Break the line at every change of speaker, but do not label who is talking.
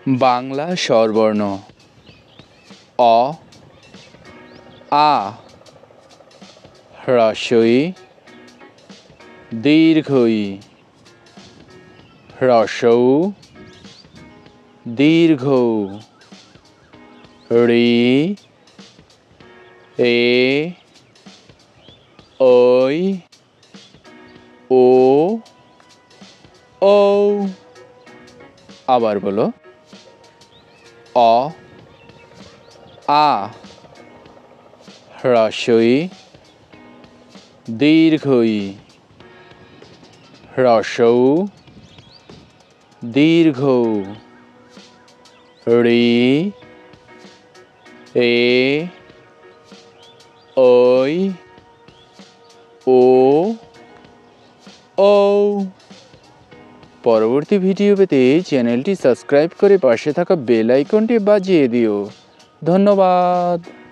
বাংলা স্বরবর্ণ অ, আ, হ্রস্ব ই, দীর্ঘ ই, হ্রস্ব উ, দীর্ঘ উ, ঋ, এ, ঐ, ও, ঔ। আবার বলো, অ, আ, হ্রস্ব ই, দীর্ঘ ই, হ্রস্ব উ, দীর্ঘ উ, ঋ, এ, ঐ, ও, ঔ। পরবর্তী ভিডিও পেতে চ্যানেলটি সাবস্ক্রাইব করে পাশে থাকা বেল আইকনটি বাজিয়ে দিও। ধন্যবাদ।